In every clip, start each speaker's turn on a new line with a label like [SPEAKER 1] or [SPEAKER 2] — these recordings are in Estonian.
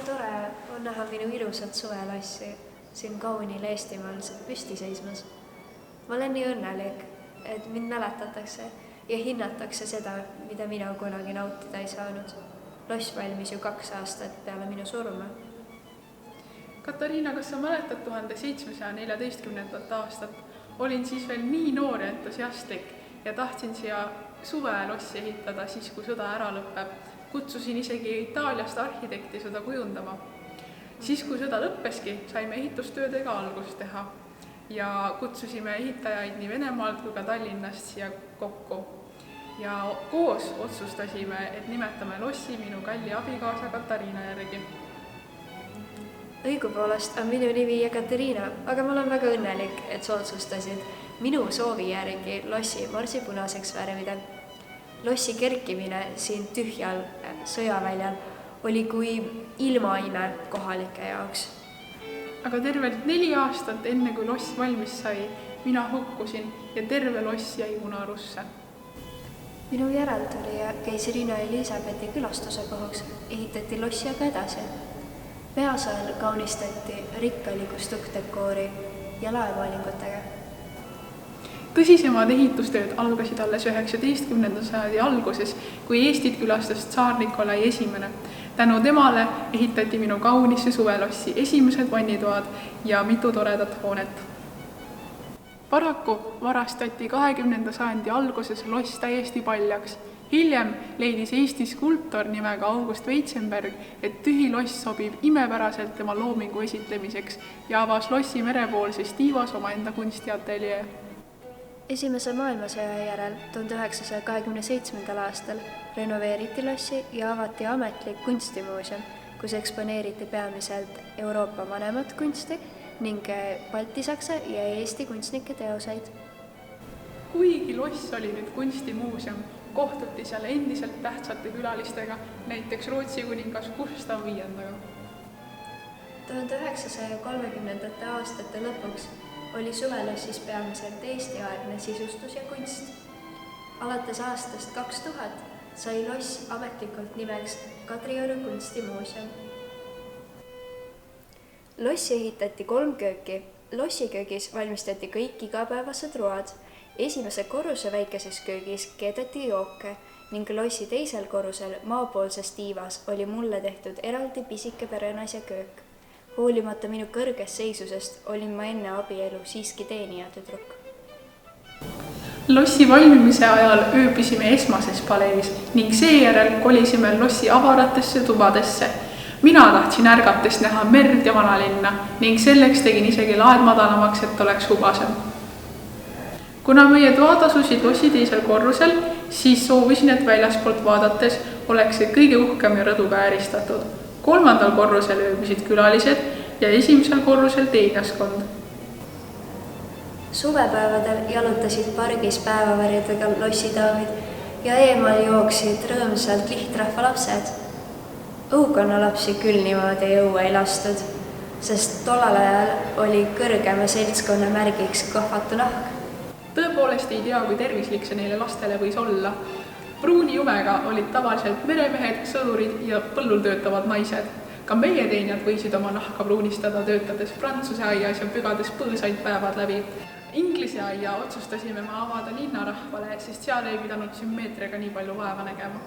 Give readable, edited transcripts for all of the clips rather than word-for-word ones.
[SPEAKER 1] tore on näha minu ilusat suvelossi siin kaunil Eestimaal püsti seismas. Ma olen nii õnnelik, et mind mäletatakse ja hinnatakse seda, mida mina kunagi nautida ei saanud. Loss valmis ju 2 aastat peale minu surma.
[SPEAKER 2] Katariina, kas sa mäletad 1714. aastat? Olin siis veel nii noor ja entusiastlik ja tahtsin siia suvelossi ehitada siis, kui sõda ära lõpeb. Kutsusin isegi Itaaliast arhitekti seda kujundama. Siis, kui sõda lõppeski, saime ehitustöödega algust teha ja kutsusime ehitajaid nii Venemaalt kui ka Tallinnast siia kokku. Ja koos otsustasime, et nimetame lossi minu kalli abikaasa Katariina järgi.
[SPEAKER 1] Õigupoolest on minu nimi Katariina, aga ma olen väga õnnelik, et sa otsustasid minu soovi järgi lossi marsipunaseks värvida. Lossi kerkimine siin tühjal sõjaväljal oli kui ilmaime kohalike jaoks.
[SPEAKER 2] Aga tervelt 4 aastat enne, kui loss valmis sai, mina hukkusin ja terve loss jäi unarusse.
[SPEAKER 1] Minu järeltulija keisrina Elisabethi külastuse puhuks ehitati lossi aga edasi. Peasaal kaunistati rikkaliku stukkdekoori ja laevaalingutega.
[SPEAKER 2] Tõsisemad ehitustööd algasid alles 19. sajandi alguses, kui Eestit külastas tsaar Nikolai I. Tänu temale ehitati minu kaunisse suvelossi esimesed vannitoad ja mitu toredat hoonet. Paraku varastati 20. sajandi alguses loss täiesti paljaks. Hiljem leidis Eesti skulptor nimega August Weitzenberg, et tühi loss sobib imepäraselt tema loomingu esitlemiseks ja avas lossi merepoolses tiivas omaenda kunstiateljee.
[SPEAKER 1] Esimese maailmasõja järel 1927. aastal renoveeriti lossi ja avati ametlik kunstimuuseum, kus eksponeeriti peamiselt Euroopa vanemat kunsti ning baltisaksa ja Eesti kunstnike teoseid.
[SPEAKER 2] Kuigi loss oli nüüd kunstimuuseum, kohtuti seal endiselt tähtsate külalistega, näiteks Rootsi kuningas Gustav V.
[SPEAKER 1] 1930. aastate lõpuks oli suvelossis peamiselt Eesti-aegne sisustus ja kunst. Alates aastast 2000 sai loss ametlikult nimeks Kadrioru kunstimuuseum. Lossi ehitati 3 kööki. Lossiköögis valmistati kõik igapäevased road. Esimese korruse väikeses köögis keedeti jooke ning lossi teisel korrusel maapoolses tiivas oli mulle tehtud eraldi pisike perenaise köök. Hoolimata minu kõrgest seisusest olin ma enne abielu siiski teenijatüdruk.
[SPEAKER 2] Lossi valmimise ajal ööbisime esmases palevis ning seejärel kolisime lossi avaratesse tubadesse. Mina tahtsin ärgates näha merd ja vanalinna ning selleks tegin isegi laed madalamaks, et oleks hubasem. Kuna meie toad asusid lossi teisel korrusel, siis soovisin, et väljaspoolt vaadates oleks see kõige uhkem ja rõduga ääristatud. 3. korrusel ööbisid külalised ja 1. korrusel teeniaskond.
[SPEAKER 1] Suvepäevadel jalutasid pargis päevavarjudega lossidaamid ja eemal jooksid rõõmsalt lihtrahva lapsed. Õukonna lapsi küll niimoodi õue ei lastud, sest tollal ajal oli kõrgema seltskonna märgiks kohvatu nahk.
[SPEAKER 2] Tõepoolest ei tea, kui tervislik see neile lastele võis olla. Pruuni jumega olid tavaliselt meremehed, sõdurid ja põllul töötavad naised. Ka meie teenijad võisid oma nahka pruunistada, töötades Prantsuse aias ja pügades põõsaid päevad läbi. Inglise aia otsustasime ma avada linnarahvale, sest seal ei pidanud sümmeetriaga nii palju vaeva nägema.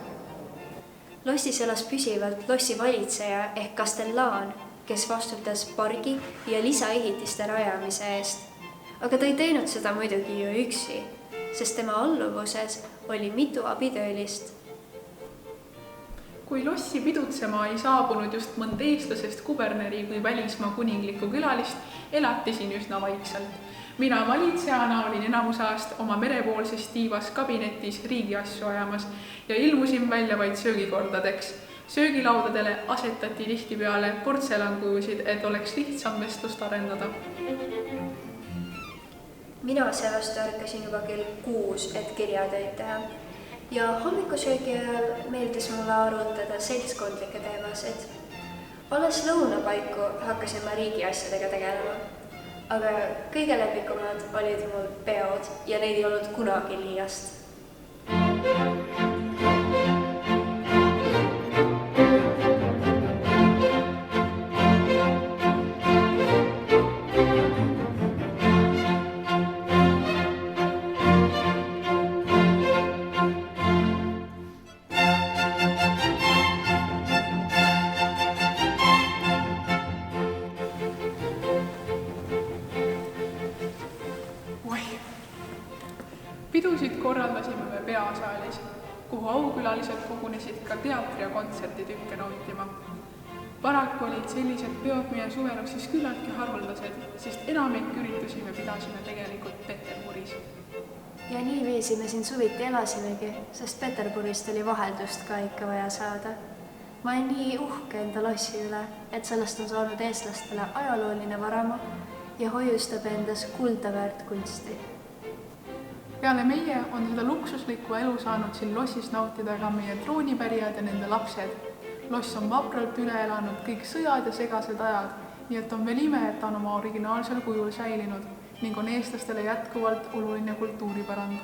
[SPEAKER 1] Lossis elas püsivalt lossi valitseja ehk kastellaan, kes vastutas pargi ja lisaehitiste rajamise eest. Aga ta ei teinud seda muidugi ju üksi, sest tema alluvuses oli mitu abitöölist.
[SPEAKER 2] Kui lossi pidutsema ei saabunud just mõnd eestlasest kuberneri või välismaa kuninglikku külalist, elati siin üsna vaikselt. Mina valitsejana olin enamus ajast oma merepoolses tiivas kabinetis riigiasju ajamas ja ilmusin välja vaid söögikordadeks. Söögilaudadele asetati tihtipeale portselankujusid, et oleks lihtsam vestlust arendada. Mina seevastu ärkasin juba kell 6, et kirjatöid teha. Ja hommikusöögi ajal meeldis mulle arutada seltskondlikke teemasid. Alles lõunapaiku hakkasin ma riigiasjadega tegelema. Aga kõige lepikumad olid mul peod ja neid ei olnud kunagi liiast. kuhu aukülalised kogunesid ka teatri- ja kontsertitükke nautima. Paraku olid sellised peod meie suvelossis küllaltki haruldased, sest enamik üritusi me pidasime tegelikult Peterburis.
[SPEAKER 1] Ja niiviisi me siin suviti elasimegi, sest Peterburist oli vaheldust ka ikka vaja saada. Ma olen nii uhke enda lossi üle, et sellest on saanud eestlastele ajalooline varamu ja hoiustab endas kuldaväärt kunsti.
[SPEAKER 2] Peale meie on seda luksuslikku elu saanud siin lossis nautida ka meie troonipärijad ja nende lapsed. Loss on vapralt üle elanud kõik sõjad ja segased ajad, nii et on veel ime, et ta on oma originaalsel kujul säilinud ning on eestlastele jätkuvalt oluline kultuuripärand.